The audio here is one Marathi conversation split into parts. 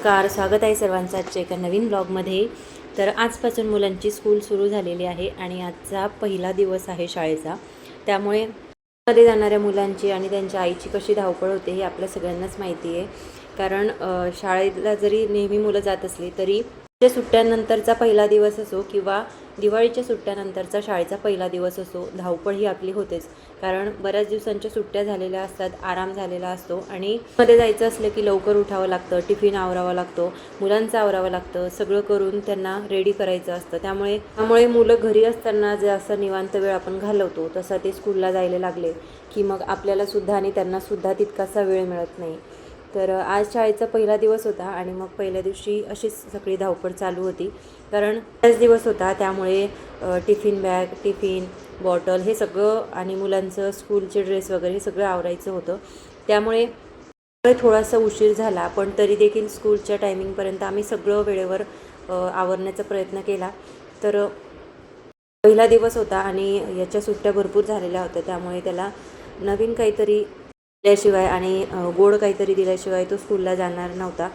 नमस्कार, स्वागत आहे सर्वांचं आजच्या एका नवीन ब्लॉगमध्ये. तर आजपासून मुलांची स्कूल सुरू झालेली आहे आणि आजचा पहिला दिवस आहे शाळेचा. त्यामुळे मध्ये जाणाऱ्या मुलांची आणि त्यांच्या आईची कशी धावपळ होते हे आपल्या सगळ्यांनाच माहिती आहे. कारण शाळेला जरी नेहमी मुलं जात असली तरी सुट्ट्यानंतरचा पहिला दिवस असो किंवा दिवाळीच्या सुट्ट्यानंतरचा शाळेचा पहिला दिवस असो, धावपळ ही आपली होतेच. कारण बऱ्याच दिवसांच्या सुट्ट्या झालेल्या असतात, आराम झालेला असतो आणि मध्ये जायचं असलं की लवकर उठावं लागतं, टिफिन आवरावा लागतो, मुलांचं आवरावं लागतं, सगळं करून त्यांना रेडी करायचं असतं. त्यामुळे मुलं घरी असताना जे असं निवांत वेळ आपण घालवतो तसा ते स्कूलला जायला लागले की मग आपल्यालासुद्धा आणि त्यांनासुद्धा तितकासा वेळ मिळत नाही. तर आज शाळेचा पहिला दिवस होता आणि मग पहिल्या दिवशी अशीच सगळी धावपळ चालू होती. कारण पहिलाच दिवस होता त्यामुळे टिफिन बॉटल हे सगळं आणि मुलांचं स्कूलचे ड्रेस वगैरे हे सगळं आवरायचं होतं. त्यामुळे थोडासा उशीर झाला, पण तरी देखील स्कूलच्या टायमिंगपर्यंत आम्ही सगळं वेळेवर आवरण्याचा प्रयत्न केला. तर पहिला दिवस होता आणि याच्या सुट्ट्या भरपूर झालेल्या होत्या, त्यामुळे त्याला नवीन काहीतरी दिल्याशिवाय आणि गोड काहीतरी दिल्याशिवाय तो स्कूलला जाणार नव्हता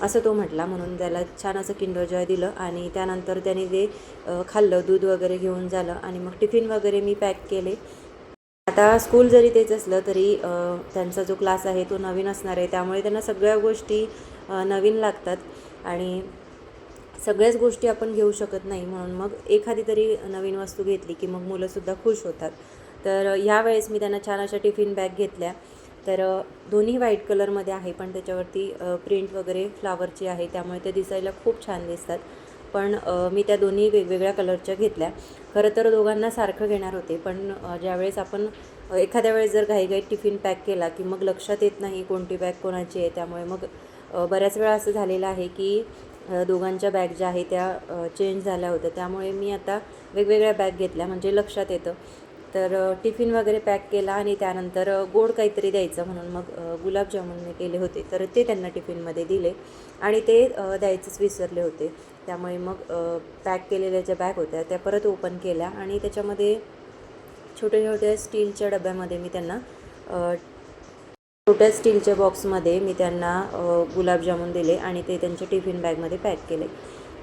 असं तो म्हटला. म्हणून त्याला छान असं किंडर जॉय दिलं आणि त्यानंतर त्याने ते खाल्लं, दूध वगैरे घेऊन झालं आणि मग टिफिन वगैरे मी पॅक केले. आता स्कूल जरी तेच असलं तरी त्यांचा जो क्लास आहे तो नवीन असणार आहे, त्यामुळे त्यांना सगळ्या गोष्टी नवीन लागतात आणि सगळ्याच गोष्टी आपण घेऊ शकत नाही. म्हणून मग एखादी तरी नवीन वस्तू घेतली की मग मुलंसुद्धा खुश होतात. तर ह्यावेळेस मी त्यांना छान अशा टिफिन बॅग घेतल्या. तर दोन्ही व्हाईट कलरमध्ये आहे, पण त्याच्यावरती प्रिंट वगैरे फ्लावरची आहे, त्यामुळे ते दिसायला खूप छान दिसतात. पण मी त्या दोन्ही वेगवेगळ्या कलरच्या घेतल्या. खरं तर दोघांना सारखं घेणार होते, पण ज्यावेळेस आपण एखाद्या वेळेस जर घाईघाईत टिफिन पॅक केला की मग लक्षात येत नाही कोणती बॅग कोणाची आहे. त्यामुळे मग बऱ्याच वेळा असं झालेलं आहे की दोघांच्या बॅग ज्या आहेत त्या चेंज झाल्या होत्या. त्यामुळे मी आता वेगवेगळ्या बॅग घेतल्या म्हणजे लक्षात येतं. तर टिफिन वगैरे पॅक केला आणि त्यानंतर गोड काहीतरी द्यायचं म्हणून मग गुलाबजामुन मी केले होते, तर ते त्यांना टिफिनमध्ये दिले आणि ते द्यायचंच विसरले होते. त्यामुळे मग पॅक केलेल्या ज्या बॅग होत्या त्या परत ओपन केल्या आणि त्याच्यामध्ये छोट्या स्टीलच्या डब्यामध्ये मी त्यांना छोट्या स्टीलच्या बॉक्समध्ये मी त्यांना गुलाबजामुन दिले आणि ते त्यांच्या टिफिन बॅगमध्ये पॅक केले.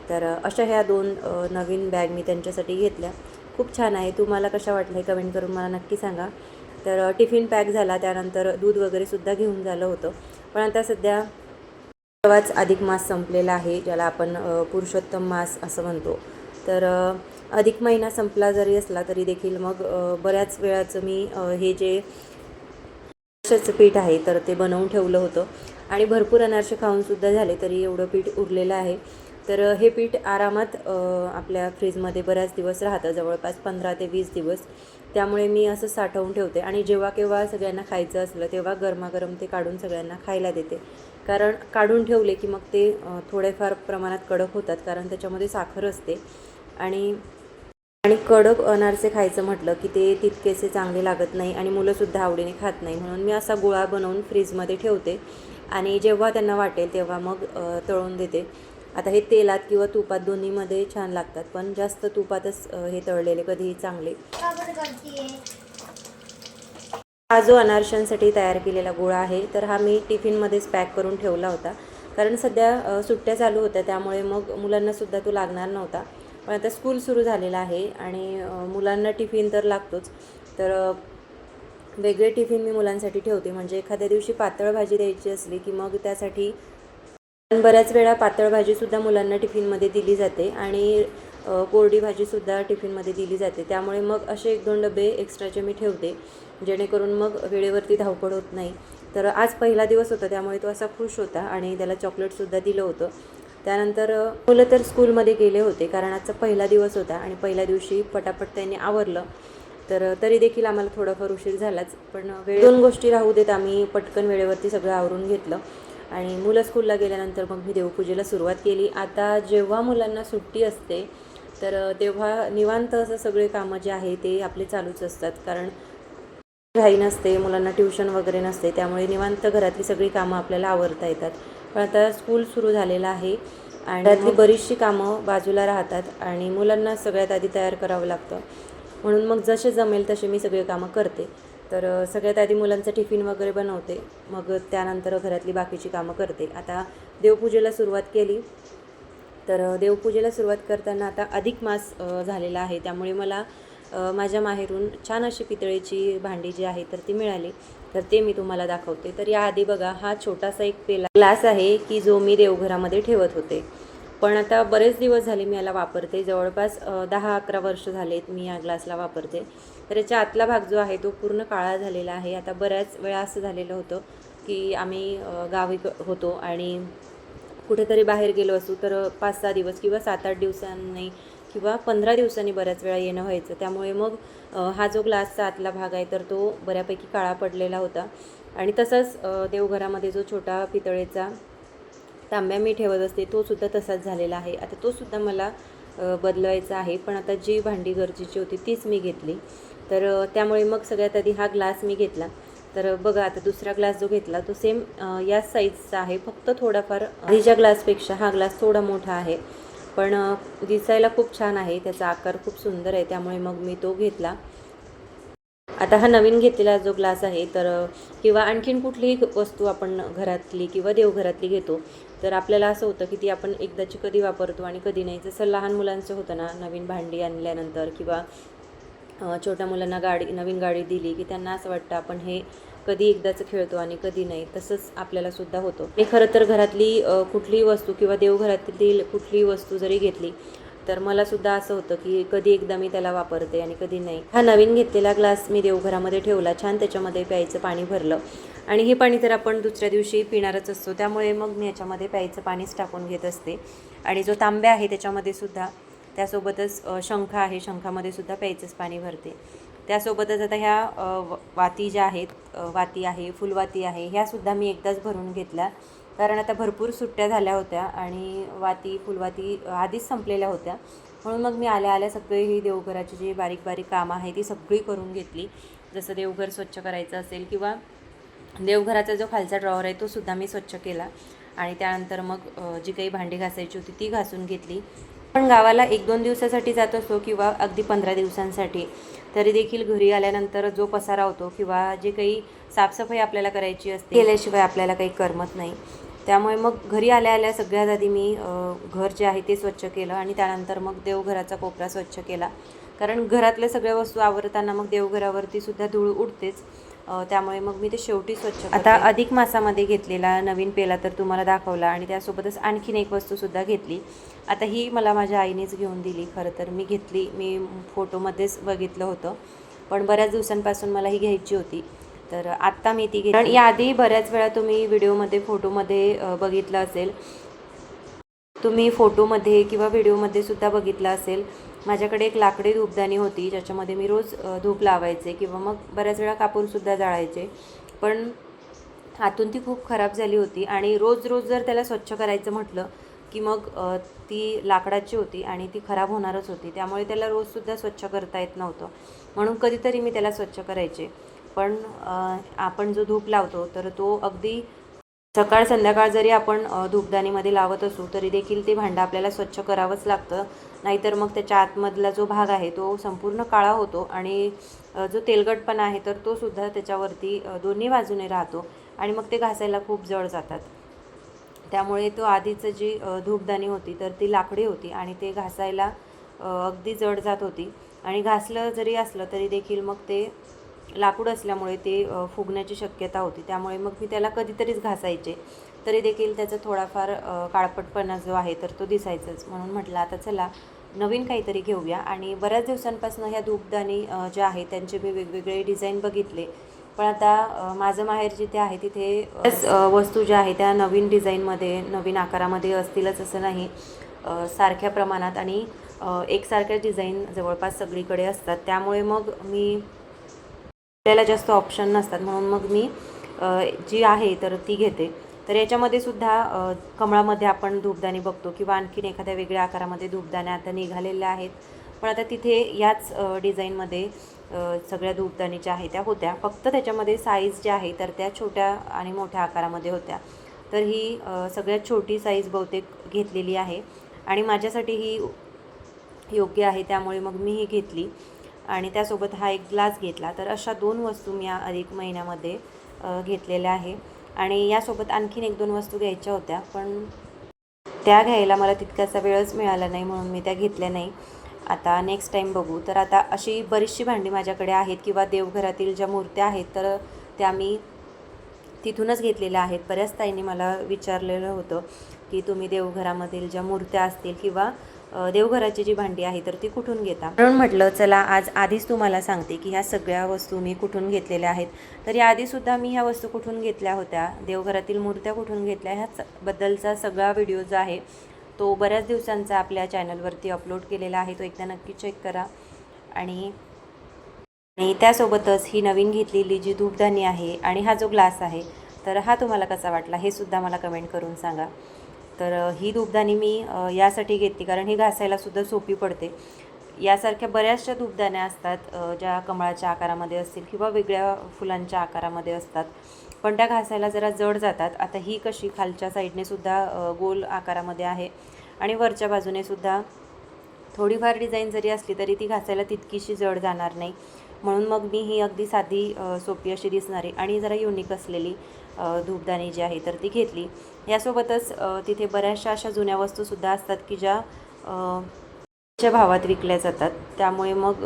तर अशा ह्या दोन नवीन बॅग मी त्यांच्यासाठी घेतल्या. खूप छान आहे. तुम्हाला कशा वाटल्या कमेंट करून मला नक्की सांगा. तर टिफिन पॅक झाला, त्यानंतर दूध वगैरेसुद्धा घेऊन झालं होतं. पण आता सध्या तेव्हाच अधिक मास संपलेला आहे, ज्याला आपण पुरुषोत्तम मास असं म्हणतो. तर अधिक महिना संपला जरी असला तरी देखील मग बऱ्याच वेळाचं मी हे जे अनारशाचं पीठ आहे तर ते बनवून ठेवलं होतं आणि भरपूर अनारसे खाऊनसुद्धा झाले, तरी एवढं पीठ उरलेलं आहे. तर हे पीठ आरामात आपल्या फ्रीजमध्ये बऱ्याच दिवस राहतं, जवळपास 15 ते 20 दिवस. त्यामुळे मी असं साठवून ठेवते आणि जेव्हा केव्हा सगळ्यांना खायचं असलं तेव्हा गरमागरम ते काढून सगळ्यांना खायला देते. कारण काढून ठेवले की मग ते थोडेफार प्रमाणात कडक होतात, कारण त्याच्यामध्ये साखर असते आणि कडक अनारसे खायचं म्हटलं की ते तितकेसे चांगले लागत नाही आणि मुलंसुद्धा आवडीने खात नाही. म्हणून मी असा गोळा बनवून फ्रीजमध्ये ठेवते आणि जेव्हा त्यांना वाटेल तेव्हा मग तळून देते. आता हे तेलात किंवा तुपात दोन्हीमध्ये छान लागतात, पण जास्त तुपातच हे तळलेले कधीही चांगले. हा जो अनारशांसाठी तयार केलेला गोळा आहे तर हा मी टिफिनमध्येच पॅक करून ठेवला होता. कारण सध्या सुट्ट्या चालू होत्या, त्यामुळे मग मुलांनासुद्धा तो लागणार नव्हता. पण आता स्कूल सुरू झालेलं आहे आणि मुलांना टिफिन तर लागतोच. तर वेगळे टिफिन मी मुलांसाठी ठेवते, म्हणजे एखाद्या दिवशी पातळ भाजी द्यायची असली की मग त्यासाठी बऱ्याच वेळा पातळ भाजीसुद्धा मुलांना टिफिनमध्ये दिली जाते आणि कोरडी भाजीसुद्धा टिफिनमध्ये दिली जाते. त्यामुळे मग असे 1-2 डबे एक्स्ट्राचे मी ठेवते, जेणेकरून मग वेळेवरती धावपळ होत नाही. तर आज पहिला दिवस होता त्यामुळे तो असा खुश होता आणि त्याला चॉकलेटसुद्धा दिलं होतं. त्यानंतर मुलं तर स्कूलमध्ये गेले होते, कारण आजचा पहिला दिवस होता आणि पहिल्या दिवशी पटापट त्यांनी आवरलं. तर तरी देखील आम्हाला थोडाफार उशीर झालाच, पण 2 गोष्टी राहू देत आम्ही पटकन वेळेवरती सगळं आवरून घेतलं आणि मुलं स्कूलला गेल्यानंतर मग मी देवपूजेला सुरुवात केली. आता जेव्हा मुलांना सुट्टी असते तर तेव्हा निवांत असं सगळे कामं जे आहे ते आपले चालूच असतात, कारण घाई नसते, मुलांना ट्युशन वगैरे नसते, त्यामुळे निवांत घरातली सगळी कामं आपल्याला आवरता येतात. पण आता स्कूल सुरू झालेलं आहे आणि घरातली बरीचशी कामं बाजूला राहतात आणि मुलांना सगळ्यात आधी तयार करावं लागतं. म्हणून मग जसे जमेल तसे मी सगळे कामं करते. तर सगळ्यात आधी मुलांचं टिफिन वगैरे बनवते, मग त्यानंतर घरातली बाकीची कामं करते. आता देवपूजेला सुरुवात केली. तर देवपूजेला सुरुवात करताना आता अधिक मास झालेला आहे, त्यामुळे मला माझ्या माहेरून छान अशी पितळेची भांडी जी आहे तर ती मिळाली. तर ते मी तुम्हाला दाखवते. तर याआधी बघा, हा छोटासा एक ग्लास आहे की जो मी देवघरामध्ये ठेवत होते, पण आता बरेच दिवस झाले मी याला वापरते. जवळपास 10-11 वर्ष झालेत मी या ग्लासला वापरते. तर याच्या आतला भाग जो आहे तो पूर्ण काळा झालेला आहे. आता बऱ्याच वेळा असं झालेलं होतं की आम्ही गावी होतो आणि कुठेतरी बाहेर गेलो असू तर 5-6 दिवस किंवा 7-8 दिवसांनी किंवा 15 दिवसांनी बऱ्याच वेळा येणं व्हायचं. त्यामुळे मग हा जो ग्लासचा आतला भाग आहे तर तो बऱ्यापैकी काळा पडलेला होता. आणि तसंच देवघरामध्ये जो छोटा पितळेचा तांब्या मी ठेवत असते तो सुद्धा तसाच झालेला आहे. आता तो सुद्धा मला बदलवायचा आहे, पण आता जी भांडी गरजेची होती तीच मी घेतली. तर त्यामुळे मग सगळ्यात आधी हा ग्लास मी घेतला. तर बघा, आता दुसरा ग्लास जो घेतला तो सेम याच साईजचा आहे, फक्त थोडाफार आधीच्या ग्लासपेक्षा हा ग्लास थोडा मोठा आहे, पण दिसायला खूप छान आहे, त्याचा आकार खूप सुंदर आहे, त्यामुळे मग मी तो घेतला. आता हा नवीन घेतलेला जो ग्लास आहे तर किंवा आणखीन कुठलीही वस्तू आपण घरातली किंवा देवघरातली घेतो तर आपल्याला असं होतं की ती आपण एकदाची कधी वापरतो आणि कधी नाही. जसं लहान मुलांचं होतं ना, नवीन भांडी आणल्यानंतर किंवा छोट्या मुलांना नवीन गाडी दिली की त्यांना असं वाटतं आपण हे कधी एकदाच खेळतो आणि कधी नाही. तसंच आपल्याला सुद्धा होतं. मी खरं तर घरातली कुठलीही वस्तू किंवा देवघरातील कुठलीही वस्तू जरी घेतली तर मला सुद्धा असं होतं की कधी एकदा मी त्याला वापरते आणि कधी नाही. हा नवीन घेतलेला ग्लास मी देवघरामध्ये ठेवला, छान त्याच्यामध्ये प्यायचं पाणी भरलं आणि हे पाणी तर आपण दुसऱ्या दिवशी पिणारच असतो, त्यामुळे मग मी याच्यामध्ये प्यायचं पाणीच टाकून घेत असते. आणि जो तांब्या आहे त्याच्यामध्ये सुद्धा, त्यासोबतच शंख आहे, शंखामध्ये सुद्धा प्यायचंच पाणी भरते. त्यासोबतच आता ह्या वाती ज्या आहेत, वाती आहे, फुलवाती आहे, ह्यासुद्धा मी एकदाच भरून घेतल्या, कारण आता भरपूर सुट्ट्या झाल्या होत्या आणि वाती फुलवाती आधीच संपलेल्या होत्या. म्हणून मग मी आल्या आल्या सगळी ही देवघराची जी बारीक बारीक कामं आहे ती सगळी करून घेतली. जसं देवघर स्वच्छ करायचं असेल किंवा देवघराचा जो खालचा ड्रॉवर आहे तो सुद्धा मी स्वच्छ केला आणि त्यानंतर मग जी काही भांडी घासायची होती ती घासून घेतली. पण गावाला 1-2 दिवसासाठी जात असतो किंवा अगदी 15 दिवसांसाठी, तरी देखील घरी आल्यानंतर जो पसारा होतो किंवा जे काही साफसफाई आपल्याला करायची असते केल्याशिवाय आपल्याला काही करमत नाही. त्यामुळे मग घरी आल्या आल्या सगळ्यात आधी मी घर जे आहे ते स्वच्छ केलं आणि त्यानंतर मग देवघराचा कोपरा स्वच्छ केला, कारण घरातल्या सगळ्या वस्तू आवरताना मग देवघरावरती सुद्धा धूळ उडतेच. त्यामुळे मग मी ते शेवटी स्वच्छ करते. आता अधिक मासामध्ये घेतलेला नवीन पेला तर तुम्हाला दाखवला आणि त्यासोबतच आणखीन एक वस्तूसुद्धा घेतली. आता ही मला माझ्या आईनेच घेऊन दिली. खरं तर मी घेतली, मी फोटोमध्येच बघितलं होतं, पण बऱ्याच दिवसांपासून मला ही घ्यायची होती, तर आत्ता मी ती घेतली. कारण याआधी बऱ्याच वेळा तुम्ही व्हिडिओमध्ये फोटोमध्ये बघितलं असेल, तुम्ही फोटोमध्ये किंवा व्हिडिओमध्ये सुद्धा बघितलं असेल, माझ्याकडे एक लाकडी धूपदाणी होती ज्याच्यामध्ये मी रोज धूप लावायचे किंवा मग बऱ्याच वेळा कापूरसुद्धा जाळायचे, पण आतून ती खूप खराब झाली होती आणि रोज रोज जर त्याला स्वच्छ करायचं म्हटलं की मग ती लाकडाची होती आणि ती खराब होणारच होती, त्यामुळे त्याला रोजसुद्धा स्वच्छ करता येत नव्हतं. म्हणून कधीतरी मी त्याला स्वच्छ करायचे. पण आपण जो धूप लावतो तर तो अगदी सकाळ संध्याकाळ जरी आपण धूपदाणीमध्ये लावत असू तरी देखील ते भांडं आपल्याला स्वच्छ करावंच लागतं, नाहीतर मग त्याच्या आतमधला जो भाग आहे तो संपूर्ण काळा होतो आणि जो तेलकटपणा आहे तर तो सुद्धा त्याच्यावरती दोन्ही बाजूने राहतो आणि मग ते घासायला खूप जड जातात. त्यामुळे तो आधीचं जी धूपदाणी होती तर ती लाकडी होती आणि ते घासायला अगदी जड जात होती आणि घासलं जरी असलं तरी देखील मग ते लाकूड असल्यामुळे ते फुगण्याची शक्यता होती. त्यामुळे मग मी त्याला कधीतरीच घासायचे, तरी देखील त्याचा थोडाफार काळपटपणा जो आहे तर तो दिसायचाच. म्हणून म्हटलं आता चला नवीन काहीतरी घेऊया आणि बऱ्याच दिवसांपासून ह्या धूपदाणी ज्या आहेत त्यांचे मी वेगवेगळे डिझाईन बघितले, पण आता माझं माहेर जिथे आहे तिथे वस्तू ज्या आहेत त्या नवीन डिझाईनमध्ये नवीन आकारामध्ये असतीलच असं नाही, सारख्या प्रमाणात आणि एकसारख्या डिझाईन जवळपास सगळीकडे असतात. त्यामुळे मग आपल्याला जास्त ऑप्शन नसतात, म्हणून मग मी जी आहे तर ती घेते. तर याच्यामध्ये सुद्धा कमळामध्ये आपण धूपदाणी बघतो किंवा आणखीन एखाद्या वेगळ्या आकारामध्ये धूपदाण्या आता निघालेल्या आहेत, पण आता तिथे याच डिझाईनमध्ये सगळ्या धूपदाणीच्या आहेत त्या होत्या, फक्त त्याच्यामध्ये साईज ज्या आहे तर त्या छोट्या आणि मोठ्या आकारामध्ये होत्या. तर ही सगळ्यात छोटी साईज बहुतेक घेतलेली आहे आणि माझ्यासाठी ही योग्य आहे, त्यामुळे मग मी ही घेतली आणि त्यासोबत हा एक ग्लास घेतला. तर अशा 2 वस्तू मी या अधिक महिन्यामध्ये घेतलेल्या आहे आणि यासोबत आणखीन 1-2 वस्तू घ्यायच्या होत्या, पण त्या घ्यायला मला तितकासा वेळच मिळाला नाही, म्हणून मी त्या घेतल्या नाही. आता नेक्स्ट टाईम बघू. तर आता अशी बरीचशी भांडी माझ्याकडे आहेत किंवा देवघरातील ज्या मूर्त्या आहेत तर त्या मी तिथूनच घेतलेल्या आहेत. बऱ्याच ताईंनी मला विचारलेलं होतं की तुम्ही देवघरामधील ज्या मूर्त्या असतील किंवा देवघराची जी भांडी आहे तर ती कुठून घेता. म्हणून म्हटलं चला आज आधीच तुम्हाला सांगते की ह्या सगळ्या वस्तू मी कुठून घेतलेल्या आहेत. तर याआधीसुद्धा मी ह्या वस्तू कुठून घेतल्या होत्या, देवघरातील मूर्त्या कुठून घेतल्या, ह्याबद्दलचा सगळा व्हिडिओ जो आहे तो बऱ्याच दिवसांचा आपल्या चॅनलवरती अपलोड केलेला आहे, तो एकदा नक्की चेक करा. आणि त्यासोबतच ही नवीन घेतलेली जी धूपदाणी आहे आणि हा जो ग्लास आहे तर हा तुम्हाला कसा वाटला हे सुद्धा मला कमेंट करून सांगा. तर ही धूपदाणी मी यासाठी घेतली कारण ही घासायलासुद्धा सोपी पडते. यासारख्या बऱ्याचशा धूपदाण्या असतात ज्या कमळाच्या आकारामध्ये असतील किंवा वेगळ्या फुलांच्या आकारामध्ये असतात, पण त्या घासायला जरा जड जातात. आता ही कशी खालच्या साईडने सुद्धा गोल आकारामध्ये आहे आणि वरच्या बाजूने सुद्धा थोडीफार डिझाईन जरी असली तरी ती घासायला तितकीशी जड जाणार नाही. म्हणून मग मी ही अगदी साधी सोपी अशी दिसणारी आणि जरा युनिक असलेली धूपदाणी जी आहे तर ती घेतली. यासोबतच तिथे बऱ्याचशा अशा जुन्या वस्तूसुद्धा असतात की ज्या भावात विकल्या जातात, त्यामुळे मग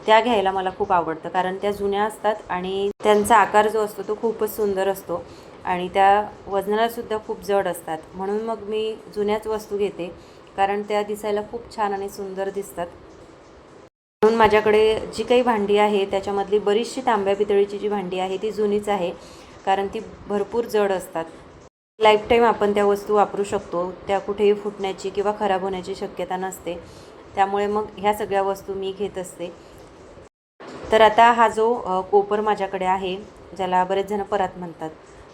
त्या घ्यायला मला खूप आवडतं कारण त्या जुन्या असतात आणि त्यांचा आकार जो असतो तो खूपच सुंदर असतो आणि त्या वजनालासुद्धा खूप जड असतात. म्हणून मग मी जुन्याच वस्तू घेते कारण त्या दिसायला खूप छान आणि सुंदर दिसतात. म्हणून माझ्याकडे जी काही भांडी आहे त्याच्यामधली बरीचशी तांब्या पितळीची जी भांडी आहे ती जुनीच आहे कारण ती भरपूर जड असतात. लाईफटाईम आपण त्या वस्तू वापरू शकतो, त्या कुठेही फुटण्याची किंवा खराब होण्याची शक्यता नसते. त्यामुळे मग ह्या सगळ्या वस्तू मी घेत असते. तर आता हा जो कोपर माझ्याकडे आहे ज्याला बरेच जण परात म्हणतात,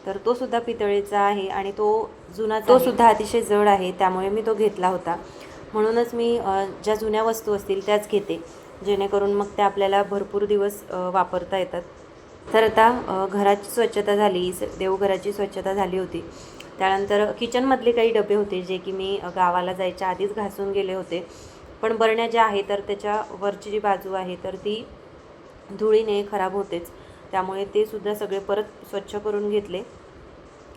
तर तो सुद्धा पितळेचा आहे आणि तो जुना, तो सुद्धा अतिशय जड आहे, त्यामुळे मी तो घेतला होता. म्हणूनच मी ज्या जुन्या वस्तू असतील त्याच घेते जेणेकरून मग त्या आपल्याला भरपूर दिवस वापरता येतात. तर आता घराची स्वच्छता झाली, देवघराची स्वच्छता झाली होती. त्यानंतर किचनमधले काही डबे होते जे की मी गावाला जायच्या आधीच घासून गेले होते, पण बरण्या ज्या आहे तर त्याच्या वरची जी बाजू आहे तर ती धुळीने खराब होतेच, त्यामुळे ते सुद्धा सगळे परत स्वच्छ करून घेतले.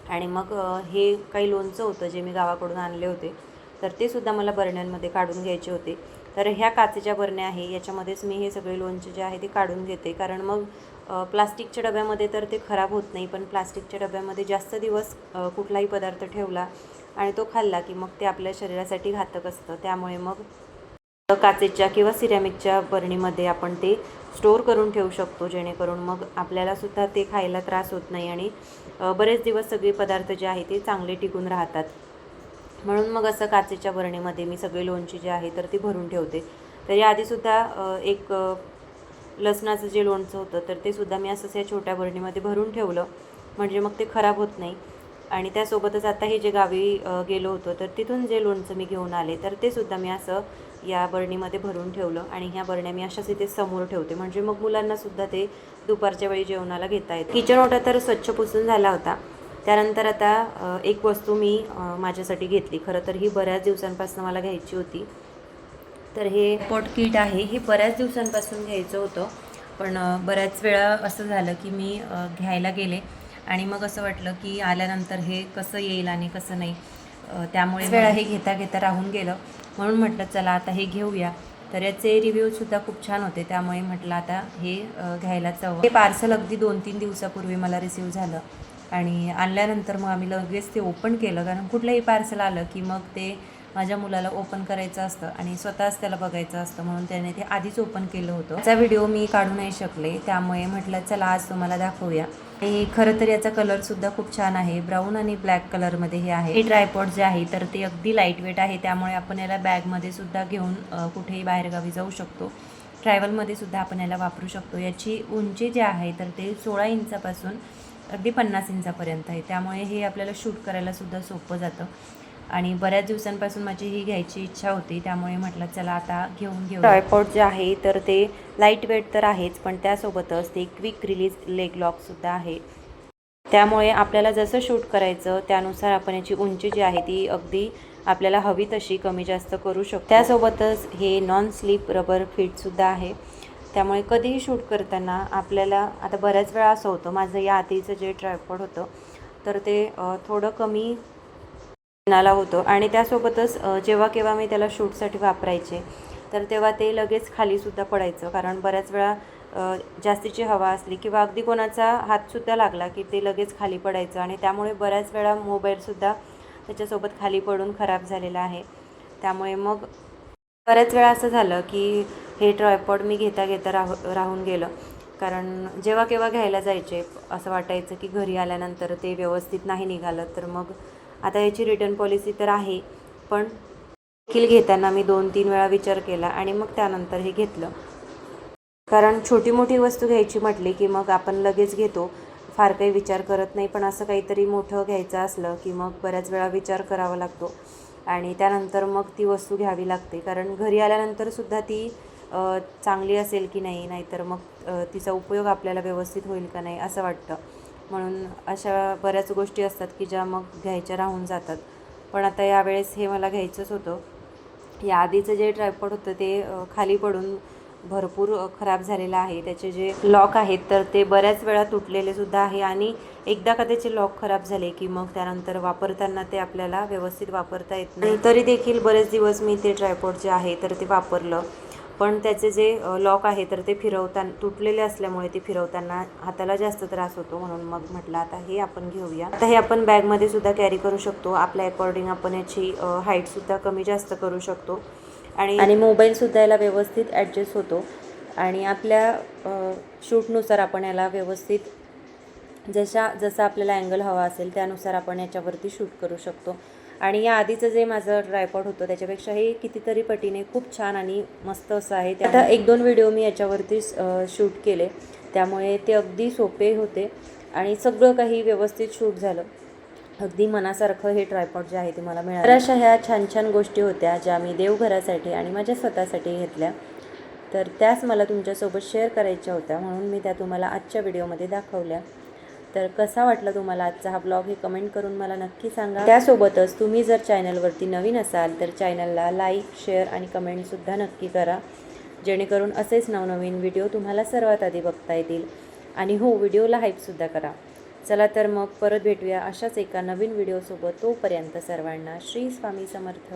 आणि मग हे काही लोणचं होतं जे मी गावाकडून आणले होते तर ते सुद्धा मला बरण्यांमध्ये काढून घ्यायचे होते. तर ह्या काचेच्या बरण्या आहे याच्यामध्येच मी हे सगळे लोणचे जे आहे ते काढून घेते कारण मग प्लास्टिकच्या डब्यामध्ये तर ते खराब होत नाही, पण प्लास्टिकच्या डब्यामध्ये जास्त दिवस कुठलाही पदार्थ ठेवला आणि तो खाल्ला की मग ते आपल्या शरीरासाठी घातक असतं. त्यामुळे मग काचेच्या किंवा सिरॅमिकच्या बरणीमध्ये आपण ते स्टोअर करून ठेवू शकतो जेणेकरून मग आपल्यालासुद्धा ते खायला त्रास होत नाही आणि बरेच दिवस सगळे पदार्थ जे आहे ते चांगले टिकून राहतात. म्हणून मग असं काचेच्या बरणीमध्ये मी सगळे लोणचे जे आहे तर ते भरून ठेवते. तर याआधीसुद्धा एक लसणाचं जे लोणचं होतं तर ते सुद्धा मी असंच या छोट्या बरणीमध्ये भरून ठेवलं म्हणजे मग ते खराब होत नाही. आणि त्यासोबतच आता हे जे गावी गेलो होतो तर तिथून जे लोणचं मी घेऊन आले तर ते सुद्धा मी असं या बरणीमध्ये भरून ठेवलं आणि ह्या बरण्या मी अशाच इथे समोर ठेवते म्हणजे मग मुलांनासुद्धा ते दुपारच्या वेळी जेवणाला घेता येते. किचन ओटा तर स्वच्छ पुसून झाला होता. त्यानंतर आता एक वस्तू मी माझ्यासाठी घेतली. खरं तर ही बऱ्याच दिवसांपासून मला घ्यायची होती. तर हे पॉट किट आहे, हे बऱ्याच दिवसांपासून घ्यायचं होतं, पण बऱ्याच वेळा असं झालं की मी घ्यायला गेले आणि मग असं वाटलं की आल्यानंतर हे कसं येईल आणि कसं नाही, त्यामुळे वेळा हे घेता घेता राहून गेलं. म्हणून म्हटलं चला आता हे घेऊया. तर याचे रिव्ह्यूसुद्धा खूप छान होते, त्यामुळे म्हटलं आता हे घ्यायलाच हवं. हे पार्सल अगदी 2-3 दिवसापूर्वी मला रिसीव झालं आणि आणल्यानंतर मग आम्ही लगेच ते ओपन केलं कारण कुठलंही पार्सल आलं की मग ते माझ्या मुलाला ओपन करायचं असतं आणि स्वतःच त्याला बघायचं असतं, म्हणून त्याने ते आधीच ओपन केलं होतं. त्याचा व्हिडिओ मी काढू नाही शकले, त्यामुळे म्हटलं चला आज तुम्हाला दाखवूया. आणि खरं तर याचा कलरसुद्धा खूप छान आहे, ब्राऊन आणि ब्लॅक कलरमध्ये हे आहे. हे ट्रायपॉड जे आहे तर ते अगदी लाईटवेट आहे, त्यामुळे आपण याला बॅगमध्ये सुद्धा घेऊन कुठेही बाहेरगावी जाऊ शकतो. ट्रॅव्हलमध्ये सुद्धा आपण याला वापरू शकतो. याची उंची जी आहे तर ते 16 इंचापासून अगदी 50 इंचापर्यंत आहे, त्यामुळे हे आपल्याला शूट करायला सुद्धा सोपं जातं. आणि बऱ्याच दिवसांपासून माझी ही घ्यायची इच्छा होती, त्यामुळे म्हटलं चला आता घेऊ. ट्रायपॉड जे आहे तर ते लाईट वेट तर आहेच, पण त्यासोबतच ते क्विक रिलीज लेग लॉकसुद्धा आहे, त्यामुळे आपल्याला जसं शूट करायचं त्यानुसार आपण याची उंची जी आहे ती अगदी आपल्याला हवी तशी कमी जास्त करू शकतो. त्यासोबतच हे नॉन स्लिप रबर फिटसुद्धा आहे, त्यामुळे कधीही शूट करताना आपल्याला, आता बऱ्याच वेळा असं होतं, माझं या आधीचं जे ट्रायपॉड होतं तर ते थोडं कमी नाला होतं आणि त्यासोबतच जेव्हा केव्हा मी त्याला शूटसाठी वापरायचे तर तेव्हा ते लगेच खालीसुद्धा पडायचं, कारण बऱ्याच वेळा जास्तीची हवा असली किंवा अगदी कोणाचा हातसुद्धा लागला की ते लगेच खाली पडायचं आणि त्यामुळे बऱ्याच वेळा मोबाईलसुद्धा त्याच्यासोबत खाली पडून खराब झालेला आहे. त्यामुळे मग बऱ्याच वेळा असं झालं की हे ट्रायपॉड मी घेता घेता राहून गेलं, कारण जेव्हा केव्हा घ्यायला जायचे असं वाटायचं की घरी आल्यानंतर ते व्यवस्थित नाही निघालं, तर मग आता याची रिटर्न पॉलिसी तर आहे, पण देखील घेताना मी 2-3 वेळा विचार केला आणि मग त्यानंतर हे घेतलं. कारण छोटी मोठी वस्तू घ्यायची म्हटली की मग आपण लगेच घेतो, फार काही विचार करत नाही. पण असं काहीतरी मोठं घ्यायचं असलं की मग बऱ्याच वेळा विचार करावा लागतो आणि त्यानंतर मग ती वस्तू घ्यावी लागते, कारण घरी आल्यानंतरसुद्धा ती चांगली असेल की नाही, नाहीतर मग तिचा उपयोग आपल्याला व्यवस्थित होईल का नाही असं वाटतं. म्हणून अशा बऱ्याच गोष्टी असतात की ज्या मग घ्यायच्या राहून जातात. पण आता यावेळेस हे मला घ्यायचंच होतं. या आधीचं जे ट्रायपॉड होतं ते खाली पडून भरपूर खराब झालेलं आहे. त्याचे जे लॉक आहेत तर ते बऱ्याच वेळा तुटलेले सुद्धा आहे आणि एकदा का त्याचे लॉक खराब झाले की मग त्यानंतर वापरताना ते आपल्याला व्यवस्थित वापरता येत नाही. तरी देखील बरेच दिवस मी ते ट्रायपॉड जे आहे तर ते वापरलं, पण त्याचे जे लॉक आहे तर ते तुटलेले असल्यामुळे ते फिरवताना हाताला जास्त त्रास होतो. म्हणून मग म्हटलं आता हे आपण घेऊया. आता हे आपण बॅगमध्ये सुद्धा कॅरी करू शकतो. आपल्या अकॉर्डिंग आपण याची हाईटसुद्धा कमी जास्त करू शकतो आणि मोबाईलसुद्धा याला व्यवस्थित ॲडजस्ट होतो आणि आपल्या शूटनुसार आपण याला व्यवस्थित जसा आपल्याला अँगल हवा असेल त्यानुसार आपण याच्यावरती शूट करू शकतो. आणि या आधीचं जे माझं ट्रायपॉड होतं त्याच्यापेक्षा हे कितीतरी पटीने खूप छान आणि मस्त असं आहे. आता 1-2 व्हिडिओ मी याच्यावरती शूट केले, त्यामुळे ते अगदी सोपे होते आणि सगळं काही व्यवस्थित शूट झालं. अगदी मनासारखं हे ट्रायपॉड जे आहे ते मला मिळालं. तर अशा ह्या छान छान गोष्टी होत्या ज्या मी देवघरासाठी आणि माझ्या स्वतःसाठी घेतल्या, तर त्याच मला तुमच्यासोबत शेअर करायच्या होत्या, म्हणून मी त्या तुम्हाला आजच्या व्हिडिओमध्ये दाखवल्या. तर कसा वाटला तुम्हाला आजचा हा ब्लॉग हे कमेंट करून मला नक्की सांगा. त्यासोबतच तुम्ही जर चॅनलवरती नवीन असाल तर चॅनलला लाईक, शेअर आणि कमेंटसुद्धा नक्की करा, जेणेकरून असेच नवनवीन व्हिडिओ तुम्हाला सर्वात आधी बघता येतील. आणि हो, व्हिडिओला हाईपसुद्धा करा. चला तर मग परत भेटूया अशाच एका नवीन व्हिडिओसोबत. तोपर्यंत सर्वांना श्री स्वामी समर्थ.